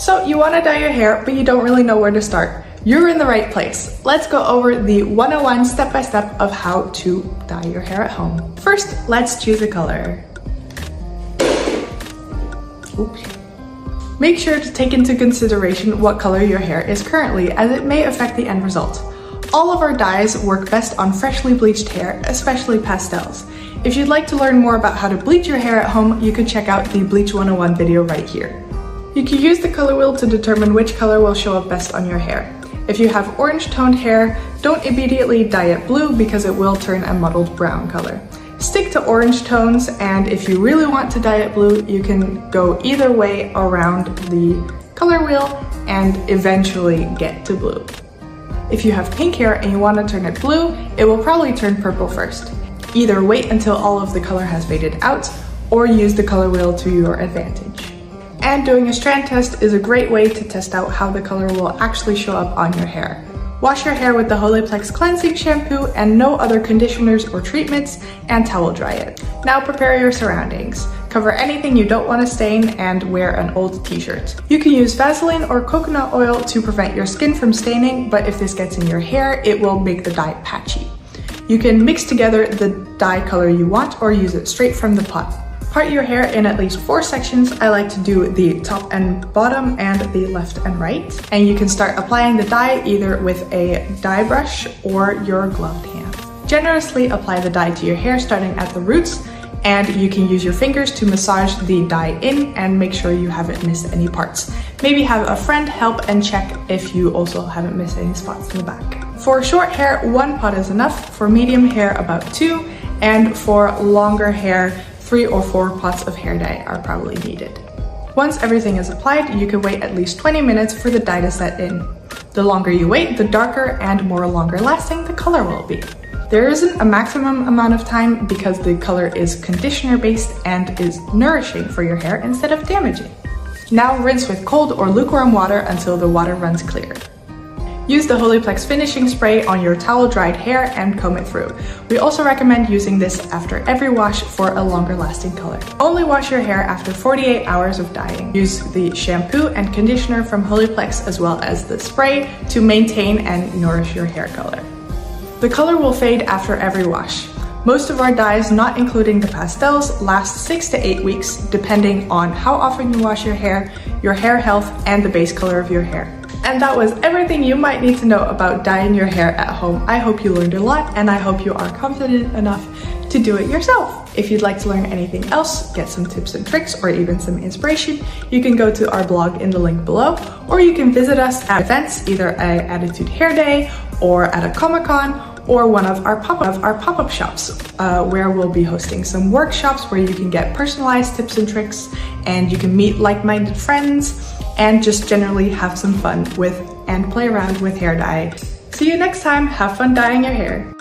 So you want to dye your hair, but you don't really know where to start. You're in the right place. Let's go over the 101 step-by-step of how to dye your hair at home. First, let's choose a color. Oops. Make sure to take into consideration what color your hair is currently, as it may affect the end result. All of our dyes work best on freshly bleached hair, especially pastels. If you'd like to learn more about how to bleach your hair at home, you can check out the Bleach 101 video right here. You can use the color wheel to determine which color will show up best on your hair. If you have orange toned hair, don't immediately dye it blue because it will turn a muddled brown color. Stick to orange tones, and if you really want to dye it blue, you can go either way around the color wheel and eventually get to blue. If you have pink hair and you want to turn it blue, it will probably turn purple first. Either wait until all of the color has faded out, or use the color wheel to your advantage. And doing a strand test is a great way to test out how the color will actually show up on your hair. Wash your hair with the Holyplex cleansing shampoo and no other conditioners or treatments, and towel dry it. Now prepare your surroundings. Cover anything you don't want to stain and wear an old t-shirt. You can use Vaseline or coconut oil to prevent your skin from staining, but if this gets in your hair, it will make the dye patchy. You can mix together the dye color you want or use it straight from the pot. Part your hair in at least 4 sections. I like to do the top and bottom and the left and right. And you can start applying the dye either with a dye brush or your gloved hand. Generously apply the dye to your hair starting at the roots, and you can use your fingers to massage the dye in and make sure you haven't missed any parts. Maybe have a friend help and check if you also haven't missed any spots in the back. For short hair, 1 pot is enough. For medium hair, about 2. And for longer hair, 3 or 4 pots of hair dye are probably needed. Once everything is applied, you can wait at least 20 minutes for the dye to set in. The longer you wait, the darker and more longer lasting the color will be. There isn't a maximum amount of time because the color is conditioner based and is nourishing for your hair instead of damaging. Now rinse with cold or lukewarm water until the water runs clear. Use the Holyplex finishing spray on your towel dried hair and comb it through. We also recommend using this after every wash for a longer lasting color. Only wash your hair after 48 hours of dyeing. Use the shampoo and conditioner from Holyplex as well as the spray to maintain and nourish your hair color. The color will fade after every wash. Most of our dyes, not including the pastels, last 6 to 8 weeks depending on how often you wash your hair health, and the base color of your hair. And that was everything you might need to know about dyeing your hair at home. I hope you learned a lot, and I hope you are confident enough to do it yourself. If you'd like to learn anything else, get some tips and tricks, or even some inspiration, you can go to our blog in the link below, or you can visit us at events, either at Attitude Hair Day, or at a Comic-Con, or one of our pop-up shops, where we'll be hosting some workshops where you can get personalized tips and tricks, and you can meet like-minded friends, and just generally have some fun with and play around with hair dye. See you next time. Have fun dyeing your hair.